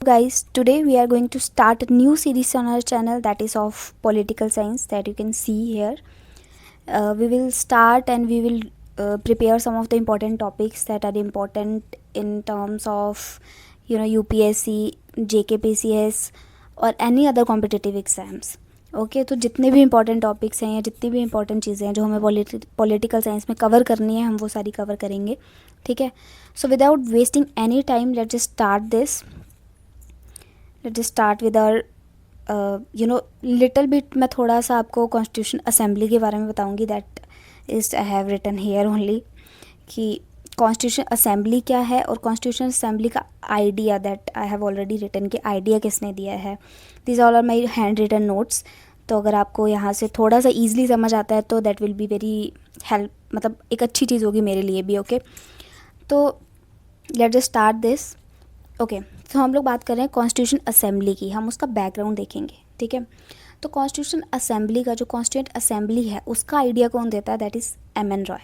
Guys, today we are going to start a new series on our channel that is of political science that you can see here. We will start and we will prepare some of the important topics that are important in terms of UPSC, JKPCS और any other competitive exams. Okay तो जितने भी important topics हैं या जितनी भी important चीज़ें हैं जो हमें पॉलिटिकल साइंस में कवर करनी है हम वो सारी कवर करेंगे. ठीक है. So without wasting any time let's just start this. Let's just start with our little bit. मैं थोड़ा सा आपको कॉन्स्टिट्यूशन असेंबली के बारे में बताऊंगी. That is I have written here only कि कॉन्स्टिट्यूशन असेंबली क्या है और कॉन्स्टिट्यूशन असेंबली का idea that I have already written कि आइडिया किसने दिया है. This all are my hand written notes. तो अगर आपको यहाँ से थोड़ा सा ईजिली समझ आता है तो that will be very help, मतलब एक अच्छी चीज़ होगी मेरे लिए भी. ओके तो let just start this. Okay तो हम लोग बात कर रहे हैं कॉन्स्टिट्यूशन असेंबली की. हम उसका बैकग्राउंड देखेंगे. ठीक है. तो कॉन्स्टिट्यूशन असेंबली का जो कॉन्स्टिट्यूंट असेंबली है उसका आइडिया कौन देता है? That is M.N.. Roy.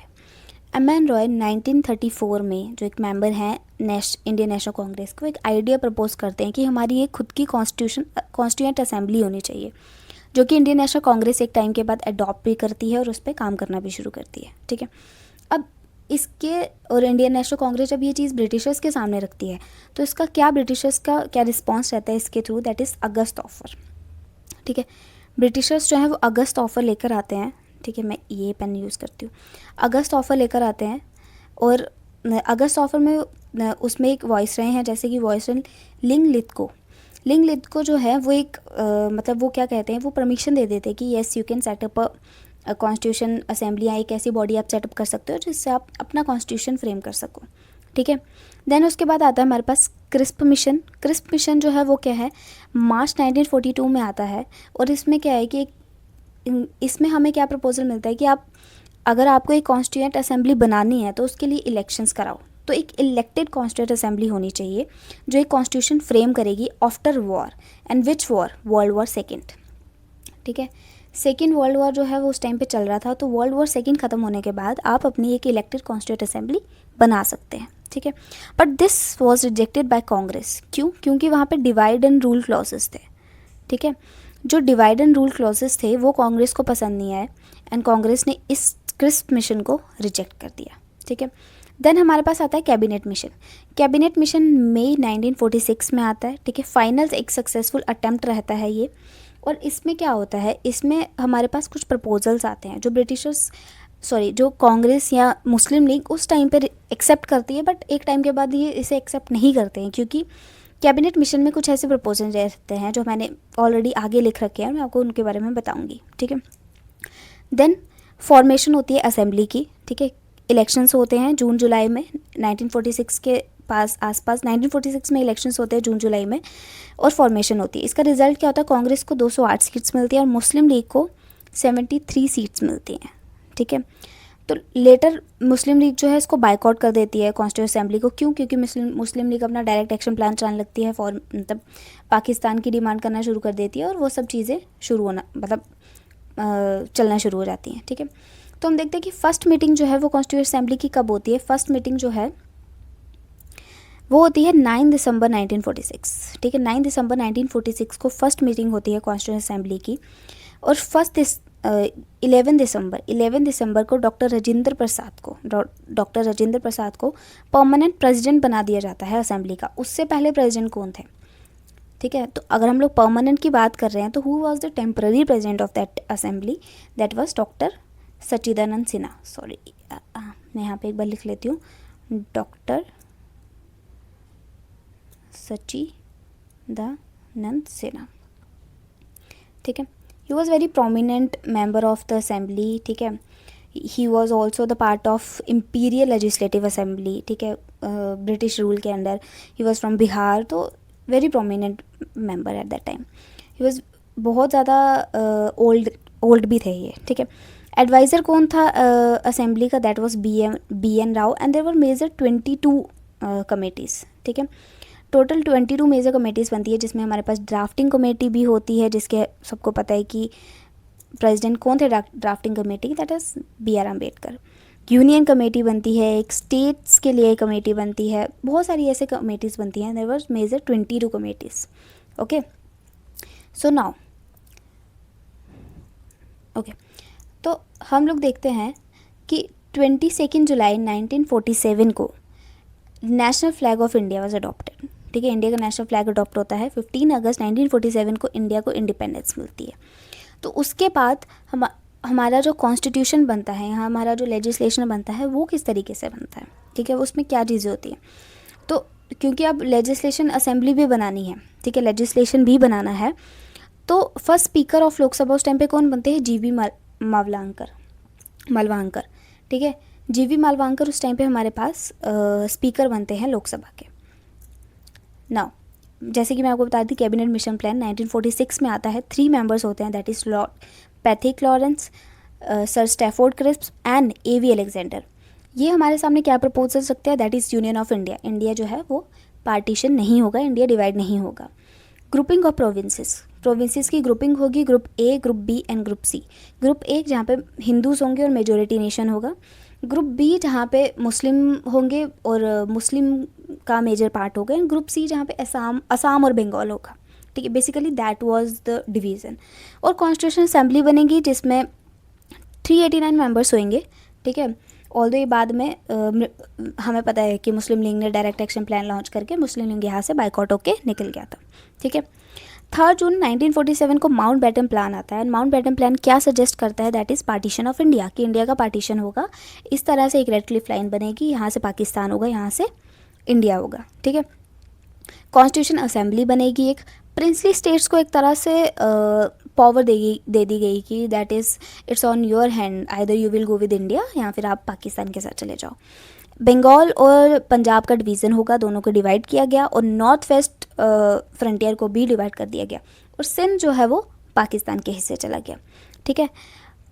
M.N.. Roy 1934 में जो एक मेंबर हैं इंडियन नेशनल कांग्रेस को एक आइडिया प्रपोज करते हैं कि हमारी एक खुद की कॉन्स्टिट्यूंट असेंबली होनी चाहिए, जो कि इंडियन नेशनल कांग्रेस एक टाइम के बाद अडॉप्ट भी करती है और उस पर काम करना भी शुरू करती है. ठीक है. अब इसके और इंडियन नेशनल कांग्रेस जब ये चीज़ ब्रिटिशर्स के सामने रखती है तो इसका क्या ब्रिटिशर्स का क्या रिस्पॉन्स रहता है इसके through? That is August offer. ठीक है. ब्रिटिशर्स जो है वो अगस्त ऑफर लेकर आते हैं. ठीक है. मैं ये पेन यूज़ करती हूँ. अगस्त ऑफर लेकर आते हैं और अगस्त ऑफर में उसमें एक वॉइस रहे हैं जैसे कि वॉइस लिंग लित को जो है वो एक मतलब वो क्या कहते हैं, वो परमिशन दे देते हैं कि yes you can setup constitution assembly या एक ऐसी बॉडी आप सेटअप कर सकते हो जिससे आप अपना कॉन्स्टिट्यूशन फ्रेम कर सको. ठीक है. देन उसके बाद आता है हमारे पास क्रिस्प मिशन. क्रिस्प मिशन जो है वो क्या है, मार्च 1942 में आता है. और इसमें क्या है कि इसमें हमें क्या प्रपोजल मिलता है कि आप अगर आपको एक कॉन्स्टिट्यूएंट असेंबली बनानी है तो उसके लिए इलेक्शंस कराओ. तो एक इलेक्टेड कॉन्स्टिट्यूएंट असेंबली होनी चाहिए जो एक कॉन्स्टिट्यूशन फ्रेम करेगी after war. And which war? World war second. ठीक है. सेकेंड वर्ल्ड वॉर जो है वो उस टाइम पे चल रहा था. तो वर्ल्ड वॉर सेकेंड ख़त्म होने के बाद आप अपनी एक इलेक्टेड कॉन्स्टिट्यूएंट असेंबली बना सकते हैं. ठीक है. But this was rejected by Congress. क्यों? क्योंकि वहाँ पे डिवाइड एंड रूल क्लॉजेस थे. ठीक है. जो डिवाइड एंड रूल क्लॉजेस थे वो कांग्रेस को पसंद नहीं आए एंड कांग्रेस ने इस क्रिस्प मिशन को रिजेक्ट कर दिया. ठीक है. देन हमारे पास आता है कैबिनेट मिशन. कैबिनेट मिशन मई 1946 में आता है. ठीक है. फाइनल एक सक्सेसफुल अटेम्प्ट रहता है ये. और इसमें क्या होता है, इसमें हमारे पास कुछ प्रपोजल्स आते हैं जो कांग्रेस या मुस्लिम लीग उस टाइम पर एक्सेप्ट करती है. बट एक टाइम के बाद ये इसे एक्सेप्ट नहीं करते हैं क्योंकि कैबिनेट मिशन में कुछ ऐसे प्रपोजल रहते हैं जो मैंने ऑलरेडी आगे लिख रखे हैं. मैं आपको उनके बारे में बताऊंगी. ठीक है. देन फॉर्मेशन होती है असेंबली की. ठीक है. इलेक्शंस होते हैं जून जुलाई में 1946 के आसपास 1946 में इलेक्शंस होते हैं जून जुलाई में और फॉर्मेशन होती है. इसका रिजल्ट क्या होता है? कांग्रेस को 208 सीट्स मिलती है और मुस्लिम लीग को 73 सीट्स मिलती हैं. ठीक है. तो लेटर मुस्लिम लीग जो है इसको बाइकआउट कर देती है कॉन्स्टिट्यूंट असेंबली को. क्यों? क्योंकि मुस्लिम लीग अपना डायरेक्ट एक्शन प्लान चलाने लगती है. मतलब पाकिस्तान की डिमांड करना शुरू कर देती है और वो सब चीज़ें शुरू होना मतलब चलना शुरू हो जाती हैं. ठीक है. तो हम देखते हैं कि फर्स्ट मीटिंग जो है वो कॉन्स्टिट्यूंट असेंबली की कब होती है. फर्स्ट मीटिंग जो है वो होती है 9 दिसंबर 1946. ठीक है. 9 दिसंबर 1946 को फर्स्ट मीटिंग होती है कॉन्स्टिट्यूंट असेंबली की. और 11 दिसंबर को डॉक्टर राजेंद्र प्रसाद को परमानेंट प्रेसिडेंट बना दिया जाता है असेंबली का. उससे पहले प्रेसिडेंट कौन थे? ठीक है. तो अगर हम लोग परमानेंट की बात कर रहे हैं तो who was the temporary president of that assembly? That was doctor Sachchidananda Sinha. Sorry मैं यहाँ पे एक बार लिख लेती हूँ. डॉक्टर सच्चिदानंद सिन्हा. ठीक है. He was very prominent member of the assembly. ठीक है. He was also the part of imperial legislative assembly. ठीक है. ब्रिटिश रूल के under. He was from Bihar. तो very prominent member at that time. He was बहुत ज़्यादा old भी थे ये. ठीक है. एडवाइज़र कौन था असेंबली का? That was B N Rau. And there were major 22 committees. ठीक है. टोटल 22 मेजर कमेटीज़ बनती है जिसमें हमारे पास ड्राफ्टिंग कमेटी भी होती है जिसके सबको पता है कि प्रेसिडेंट कौन थे drafting committee. That is B R Ambedkar. Union committee बनती है, एक स्टेट्स के लिए कमेटी बनती है, बहुत सारी ऐसे कमेटीज़ बनती हैं. There was major 22 committees. Okay, so now okay, तो हम लोग देखते हैं कि 22 जुलाई 1947 को national flag of India was adopted. ठीक है, इंडिया का नेशनल फ्लैग अडॉप्ट होता है. 15 अगस्त 1947 को इंडिया को इंडिपेंडेंस मिलती है. तो उसके बाद हमारा जो कॉन्स्टिट्यूशन बनता है, यहाँ हमारा जो लेजिस्लेशन बनता है वो किस तरीके से बनता है. ठीक है, उसमें क्या चीज़ें होती हैं. तो क्योंकि अब लेजिस्लेशन असेंबली भी बनानी है, ठीक है, लेजिस्लेशन भी बनाना है, तो फर्स्ट स्पीकर ऑफ लोकसभा उस टाइम पे कौन बनते हैं? जीवी मालवांकर. ठीक है, जीवी मालवांकर उस टाइम पे हमारे पास स्पीकर बनते हैं लोकसभा के. नाउ जैसे कि मैं आपको बता दी, कैबिनेट मिशन प्लान 1946 में आता है. 3 मेंबर्स होते हैं, that is Lord Pethick Lawrence, sir Stafford Cripps and A V Alexander. ये हमारे सामने क्या प्रपोज सकते हैं? That is Union of India. India जो है वो पार्टीशन नहीं होगा, इंडिया डिवाइड नहीं होगा. ग्रुपिंग ऑफ प्रोविंसेस की ग्रुपिंग होगी, group A, group B and group C. Group A जहाँ पे हिंदूज होंगे और मेजोरिटी नेशन होगा. ग्रुप बी जहाँ पे मुस्लिम होंगे और मुस्लिम का मेजर पार्ट होगा. एंड ग्रुप सी जहाँ पे असम और बंगाल होगा. ठीक है, basically that was the division. और कॉन्स्टिट्यूशन असेंबली बनेगी जिसमें 389 मेंबर्स होंगे. ठीक है, ऑल्दो ये बाद में हमें पता है कि मुस्लिम लीग ने डायरेक्ट एक्शन प्लान लॉन्च करके मुस्लिम लीग यहाँ से बाइकआउट होके निकल गया था. ठीक है, 3 जून 1947 को माउंट बैटन प्लान आता है. माउंट बैटन प्लान क्या सजेस्ट करता है? That is partition of India, कि इंडिया का पार्टीशन होगा. इस तरह से एक रेड क्लिफ लाइन बनेगी, यहाँ से पाकिस्तान होगा, यहाँ से इंडिया होगा. ठीक है, कॉन्स्टिट्यूशन असेंबली बनेगी. एक प्रिंसली स्टेट्स को एक तरह से पावर दे दी गई कि that is it's on your hand, either you will go with India या फिर आप पाकिस्तान के साथ चले जाओ. बंगाल और पंजाब का डिवीज़न होगा, दोनों को डिवाइड किया गया. और नॉर्थ वेस्ट फ्रंटियर को भी डिवाइड कर दिया गया. और सिंध जो है वो पाकिस्तान के हिस्से चला गया. ठीक है,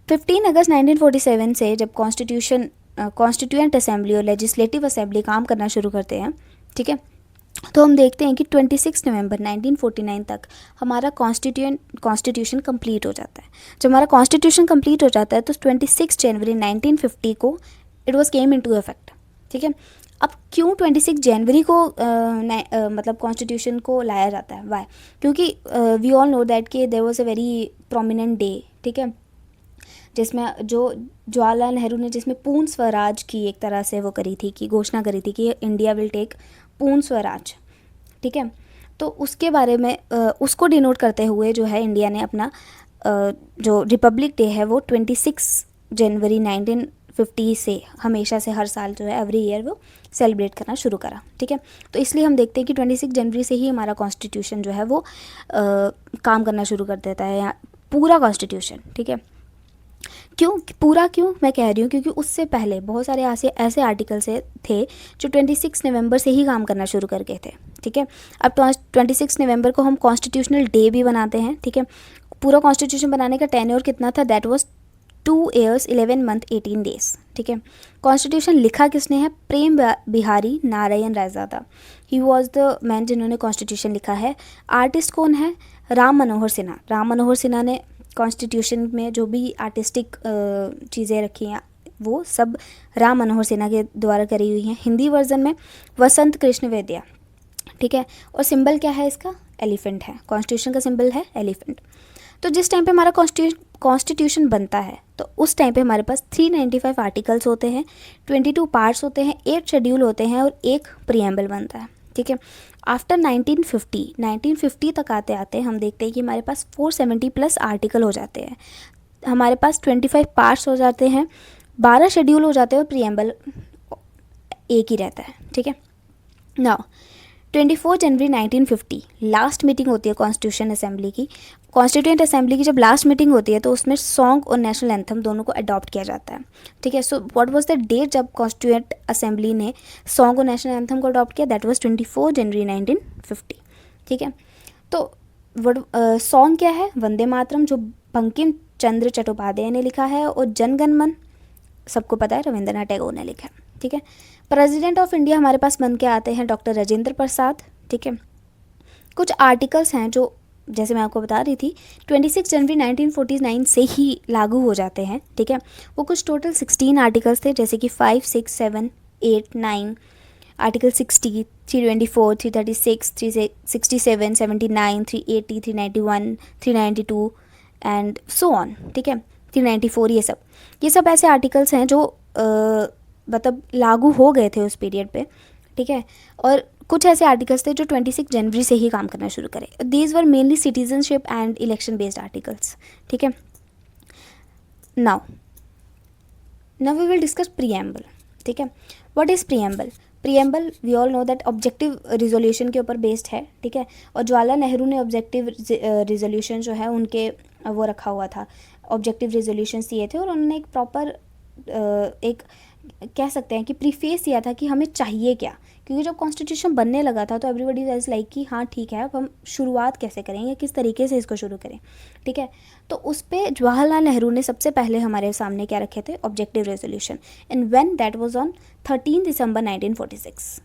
15 अगस्त 1947 से जब कॉन्स्टिट्यूएंट असेंबली और लेजिस्लेटिव असेंबली काम करना शुरू करते हैं, ठीक है, तो हम देखते हैं कि 26 नवंबर 1949 तक हमारा कॉन्स्टिट्यूशन कंप्लीट हो जाता है. जब हमारा कॉन्स्टिट्यूशन कंप्लीट हो जाता है तो 26 जनवरी 1950 को it was came into effect. ठीक है, अब क्यों 26 जनवरी को मतलब कॉन्स्टिट्यूशन को लाया जाता है? वाई? क्योंकि वी ऑल नो दैट कि there was a very prominent day. ठीक है, जिसमें जो जवाहरलाल नेहरू ने जिसमें पूर्ण स्वराज की एक तरह से वो करी थी, कि घोषणा करी थी कि इंडिया विल टेक पूर्ण स्वराज. ठीक है, तो उसके बारे में उसको डिनोट करते हुए जो है इंडिया ने अपना जो रिपब्लिक डे है वो 26 जनवरी 1950 से हमेशा से हर साल जो है एवरी ईयर वो सेलिब्रेट करना शुरू करा. ठीक है, तो इसलिए हम देखते हैं कि 26 जनवरी से ही हमारा कॉन्स्टिट्यूशन जो है वो काम करना शुरू कर देता है, या पूरा कॉन्स्टिट्यूशन. ठीक है, क्यों पूरा, क्यों मैं कह रही हूँ, क्योंकि उससे पहले बहुत सारे ऐसे आर्टिकल से थे जो 26 नवंबर से ही काम करना शुरू कर गए थे. ठीक है, अब 26 नवंबर को हम कॉन्स्टिट्यूशनल डे भी बनाते हैं. ठीक है, पूरा कॉन्स्टिट्यूशन बनाने का टेन्योर कितना था? That was 2 years 11 month 18 days. ठीक है, कॉन्स्टिट्यूशन लिखा किसने है? Prem Behari Narain Raizada. He was the man जिन्होंने कॉन्स्टिट्यूशन लिखा है. आर्टिस्ट कौन है? राम मनोहर सिन्हा. राम मनोहर सिन्हा ने कॉन्स्टिट्यूशन में जो भी आर्टिस्टिक चीज़ें रखी हैं वो सब राम मनोहर सिन्हा के द्वारा करी हुई हैं. हिंदी वर्जन में वसंत कृष्ण वेदिया. ठीक है, और सिंबल क्या है इसका? एलिफेंट है. कॉन्स्टिट्यूशन का सिंबल है एलिफेंट. तो जिस टाइम पे हमारा कॉन्स्टिट्यूशन बनता है तो उस टाइम पे हमारे पास 395 आर्टिकल्स होते हैं, 22 पार्ट्स होते हैं, 8 शेड्यूल होते हैं और एक प्रीएम्बल बनता है. ठीक है, आफ्टर 1950 तक आते आते हम देखते हैं कि हमारे पास 470 प्लस आर्टिकल हो जाते हैं, हमारे पास 25 पार्ट्स हो जाते हैं, 12 शेड्यूल हो जाते हैं और प्रीएम्बल एक ही रहता है. ठीक है, नाउ 24 जनवरी 1950 लास्ट मीटिंग होती है कॉन्स्टिट्यूशन असेंबली की. कॉन्स्टिट्यूएंट असेंबली की जब लास्ट मीटिंग होती है तो उसमें सॉन्ग और नेशनल एंथम दोनों को अडॉप्ट किया जाता है. ठीक है, so what was the date जब कॉन्स्टिट्यूएंट असेंबली ने सॉन्ग और नेशनल एंथम को अडॉप्ट किया? That was 24 January 1950. ठीक है, तो सॉन्ग क्या है? वंदे मातरम, जो बंकिम चंद्र चट्टोपाध्याय ने लिखा है, और जन गण मन सबको पता है रविंद्रनाथ टैगोर ने लिखा है. ठीक है, प्रेसिडेंट ऑफ इंडिया हमारे पास बन के आते हैं डॉक्टर राजेंद्र प्रसाद. ठीक है, कुछ आर्टिकल्स हैं जो जैसे मैं आपको बता रही थी 26 जनवरी 1949 से ही लागू हो जाते हैं, ठीक है। वो कुछ टोटल 16 आर्टिकल्स थे, जैसे कि 5, 6, 7, 8, 9, आर्टिकल 60, 324, 336, 367, 79, 380, 391, 392 एंड सो ऑन, ठीक है, 394, ये सब ऐसे आर्टिकल्स हैं जो मतलब लागू हो गए थे उस पीरियड पे, ठीक है। और कुछ ऐसे आर्टिकल्स थे जो 26 जनवरी से ही काम करना शुरू करे। These were mainly citizenship and election based articles, ठीक है। Now we will discuss preamble, ठीक है। What is preamble? Preamble we all know that objective resolution के ऊपर बेस्ड है, ठीक है। और जवाहरलाल नेहरू ने ऑब्जेक्टिव रिजोल्यूशन जो है उनके वो रखा हुआ था, ऑब्जेक्टिव रिजोल्यूशन दिए थे, और उन्होंने एक प्रॉपर एक कह सकते हैं कि प्रीफेस दिया था कि हमें चाहिए क्या, क्योंकि जब कॉन्स्टिट्यूशन बनने लगा था तो एवरीबडी वाज लाइक कि हाँ ठीक है, अब हम शुरुआत कैसे करेंगे, किस तरीके से इसको शुरू करें, ठीक है। तो उस पर जवाहरलाल नेहरू ने सबसे पहले हमारे सामने क्या रखे थे, objective resolution, and when that was on 13 दिसंबर 1946,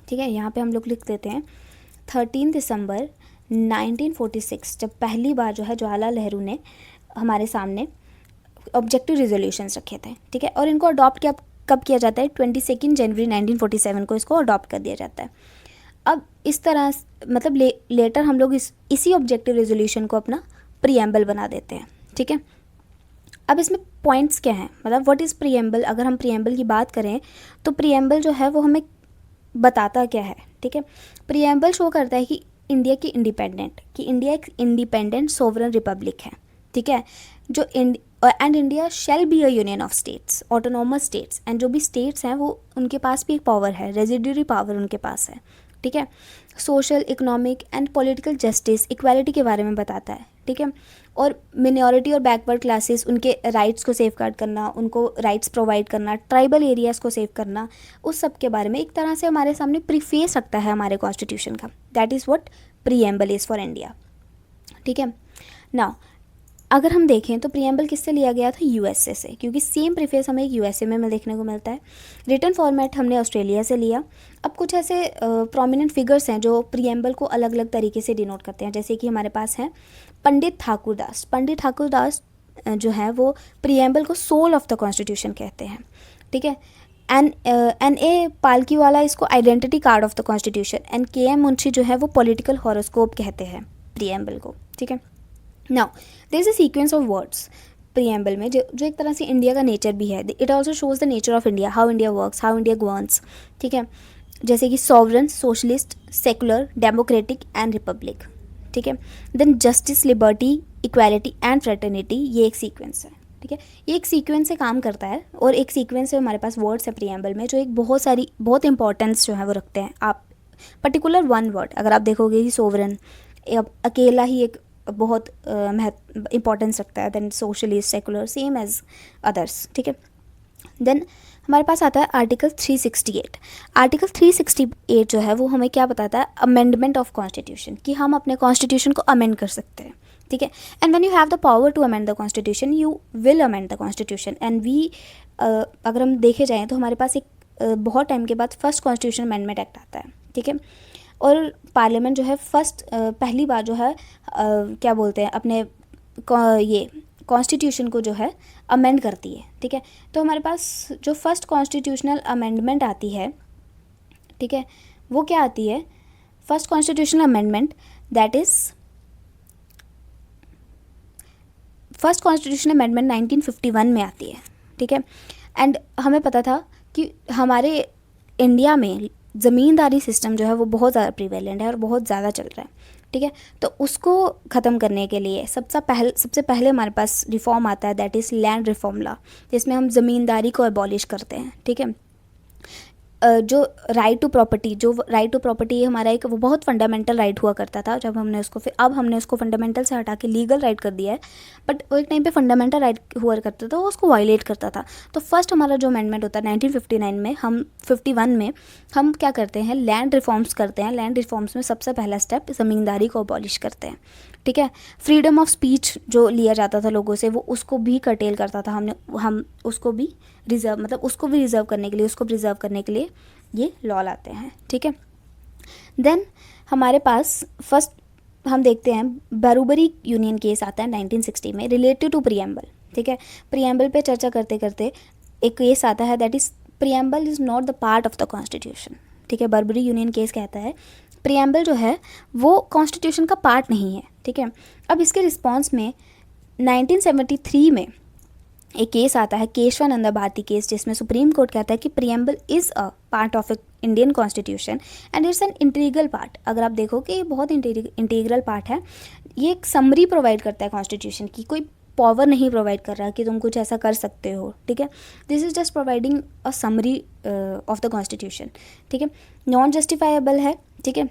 ठीक है। यहाँ पे हम लोग लिख देते हैं 13 दिसंबर 1946, जब पहली बार जो है जवाहरलाल नेहरू ने हमारे सामने ऑब्जेक्टिव रेजोल्यूशंस रखे थे, ठीक है। और इनको अडॉप्ट कब किया जाता है, 22 जनवरी 1947 को इसको अडॉप्ट कर दिया जाता है। अब इस तरह मतलब लेटर हम लोग इसी ऑब्जेक्टिव रेजोल्यूशन को अपना प्रीएम्बल बना देते हैं, ठीक है। अब इसमें पॉइंट्स क्या हैं, मतलब व्हाट इज़ प्रीएम्बल? अगर हम प्रीएम्बल की बात करें तो प्रीएम्बल जो है वो हमें बताता क्या है, ठीक है। प्रीएम्बल शो करता है कि इंडिया एक इंडिपेंडेंट सोवरेन रिपब्लिक है, ठीक है, जो and India shall be a union of states, autonomous states, and जो भी स्टेट्स हैं वो उनके पास भी एक पावर है, रेजिड्यूरी पावर उनके पास है, ठीक है। Social, economic and political justice, equality के बारे में बताता है, ठीक है। और मिनॉरिटी और बैकवर्ड क्लासेस, उनके राइट्स को सेफगार्ड करना, उनको राइट्स प्रोवाइड करना, ट्राइबल एरियाज़ को सेव करना, उस सब के बारे में एक तरह से हमारे सामने प्रीफेस रखता है हमारे कॉन्स्टिट्यूशन का। That is what preamble is for India, ठीक है। नाउ अगर हम देखें तो प्रीएम्बल किससे लिया गया था, यूएसए से, क्योंकि सेम प्रीफेस हमें यूएसए में देखने को मिलता है। रिटन फॉर्मेट हमने ऑस्ट्रेलिया से लिया। अब कुछ ऐसे प्रोमिनेंट फिगर्स हैं जो प्रीएम्बल को अलग अलग तरीके से डिनोट करते हैं, जैसे कि हमारे पास हैं पंडित ठाकुर दास जो है वो प्रीएम्बल को सोल ऑफ द कॉन्स्टिट्यूशन कहते हैं, ठीक है। एन ए पालकीवाला इसको identity card of the constitution, and के एम मुंशी जो है वो पॉलिटिकल हॉरोस्कोप कहते हैं प्रीएम्बल को, ठीक है। Now there is a sequence of words preamble में जो एक तरह से इंडिया का नेचर भी है। It also shows the nature of India, how India works, how India governs, ठीक है। जैसे कि sovereign, socialist, secular, democratic and republic, ठीक है। Then justice, liberty, equality and fraternity, ये एक सीक्वेंस है, ठीक है। ये एक सीक्वेंस से काम करता है, और एक सीक्वेंस से हमारे पास वर्ड्स है प्रीएम्बल में जो एक बहुत इंपॉर्टेंस जो है वो रखते हैं। आप पर्टिकुलर वन वर्ड अगर आप देखोगे कि सोवरन अकेला ही एक बहुत इंपॉर्टेंस रखता है, then socialist, secular, same as others, ठीक है। देन हमारे पास आता है आर्टिकल 368। आर्टिकल 368 जो है वो हमें क्या बताता है, अमेंडमेंट ऑफ कॉन्स्टिट्यूशन, कि हम अपने कॉन्स्टिट्यूशन को अमेंड कर सकते हैं, ठीक है। And when you have the power to amend the constitution you will amend the constitution, and we अगर हम देखे जाएँ तो हमारे पास एक बहुत टाइम के बाद फर्स्ट कॉन्स्टिट्यूशन अमेंडमेंट एक्ट आता है, ठीक है। और पार्लियामेंट जो है पहली बार जो है क्या बोलते हैं अपने ये कॉन्स्टिट्यूशन को जो है अमेंड करती है, ठीक है। तो हमारे पास जो फर्स्ट कॉन्स्टिट्यूशनल अमेंडमेंट आती है, ठीक है, वो क्या आती है, first constitutional amendment, that is first constitutional amendment 1951 में आती है, ठीक है। एंड हमें पता था कि हमारे इंडिया में ज़मींदारी सिस्टम जो है वो बहुत ज़्यादा प्रीवेलेंट है और बहुत ज़्यादा चल रहा है, ठीक है। तो उसको ख़त्म करने के लिए सबसे पहले हमारे पास रिफॉर्म आता है, that is land reform law, जिसमें हम ज़मींदारी को एबॉलिश करते हैं, ठीक है। जो राइट टू प्रॉपर्टी हमारा एक वो बहुत फंडामेंटल राइट हुआ करता था जब हमने उसको अब हमने उसको फंडामेंटल से हटा के लीगल राइट कर दिया है, बट वो एक टाइम पे फंडामेंटल राइट हुआ करता था, वो उसको वायलेट करता था। तो फर्स्ट हमारा जो अमेंडमेंट होता है 1959 में, हम 51 में हम क्या करते हैं, लैंड रिफॉर्म्स करते हैं। लैंड रिफॉर्म्स में सबसे पहला स्टेप ज़मींदारी को अबॉलिश करते हैं, ठीक है। फ्रीडम ऑफ स्पीच जो लिया जाता था लोगों से, वो उसको भी कर्टेल करता था, हम उसको भी रिज़र्व करने के लिए, उसको प्रिजर्व करने के लिए ये लॉ लाते हैं, ठीक है। देन हमारे पास फर्स्ट हम देखते हैं बरूबरी यूनियन केस आता है 1960 में रिलेटेड टू प्रीएम्बल, ठीक है। प्रीएम्बल पे चर्चा करते करते एक केस आता है that is preamble is not the part of the constitution, ठीक है। बरूबरी यूनियन केस कहता है प्रीएम्बल जो है वो कॉन्स्टिट्यूशन का पार्ट नहीं है, ठीक है। अब इसके रिस्पॉन्स में 1973 में एक केस आता है केशवानंदा भारती केस, जिसमें सुप्रीम कोर्ट कहता है कि preamble is a part of Indian constitution and it's an integral part. अगर आप देखो कि ये बहुत इंटीग्रल पार्ट है, ये एक समरी प्रोवाइड करता है कॉन्स्टिट्यूशन की, कोई पावर नहीं प्रोवाइड कर रहा कि तुम कुछ ऐसा कर सकते हो, ठीक है। This is just providing a summary of the constitution, ठीक है। नॉन जस्टिफाइबल है, ठीक है।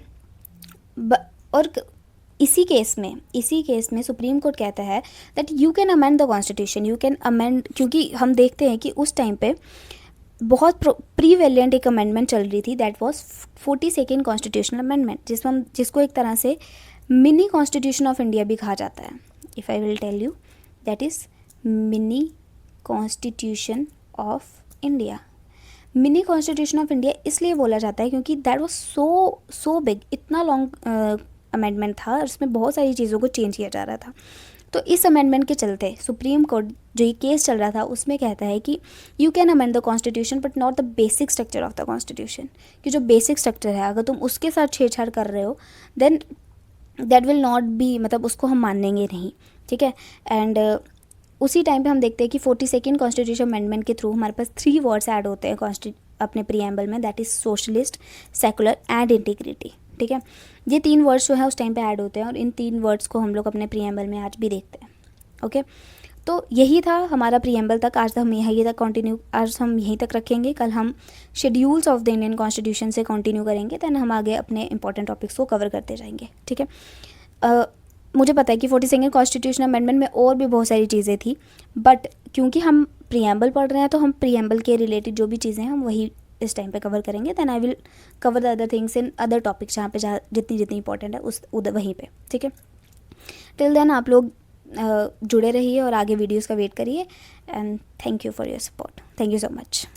और इसी केस में सुप्रीम कोर्ट कहता है that you can amend the constitution, you can amend, क्योंकि हम देखते हैं कि उस टाइम पे बहुत प्रीवेलिएंट एक अमेंडमेंट चल रही थी that was 42nd constitutional amendment, जिसको एक तरह से मिनी कॉन्स्टिट्यूशन ऑफ इंडिया भी कहा जाता है। If I will tell you that is mini constitution of India. Mini constitution of India इसलिए बोला जाता है क्योंकि दैट वाज सो बिग, इतना लॉन्ग अमेंडमेंट था और उसमें बहुत सारी चीज़ों को चेंज किया जा रहा था। तो इस अमेंडमेंट के चलते सुप्रीम कोर्ट जो ये केस चल रहा था उसमें कहता है कि you can amend the constitution but not the basic structure of the constitution, कि जो बेसिक स्ट्रक्चर है अगर तुम उसके साथ छेड़छाड़ कर रहे हो then that will not be, मतलब उसको हम मानेंगे नहीं, ठीक है। एंड उसी टाइम पे हम देखते हैं कि 42nd कॉन्स्टिट्यूशन अमेंडमेंट के थ्रू हमारे पास 3 वर्ड्स ऐड होते हैं अपने प्रीएम्बल में, that is socialist, secular and integrity, ठीक है। ये 3 वर्ड्स जो है उस टाइम पे ऐड होते हैं और इन 3 वर्ड्स को हम लोग अपने प्रीएम्बल में आज भी देखते हैं, ओके। तो यही था हमारा प्रीएम्बल तक, आज हम यहीं तक रखेंगे। कल हम schedules of the Indian constitution से कंटिन्यू करेंगे, दैन हम आगे अपने इंपॉर्टेंट टॉपिक्स को कवर करते जाएंगे, ठीक है। मुझे पता है कि 42nd कॉन्स्टिट्यूशन अमेंडमेंट में और भी बहुत सारी चीज़ें थी, बट क्योंकि हम प्रीएम्बल पढ़ रहे हैं तो हम प्रीएम्बल के रिलेटेड जो भी चीज़ें हैं हम वही इस टाइम पे कवर करेंगे। Then I will cover the other things in other topics जहाँ जितनी इंपॉर्टेंट है उस उधर वहीं पे, ठीक है। टिल देन आप लोग जुड़े रहिए और आगे वीडियोस का वेट करिए and thank you for your support. Thank you so much.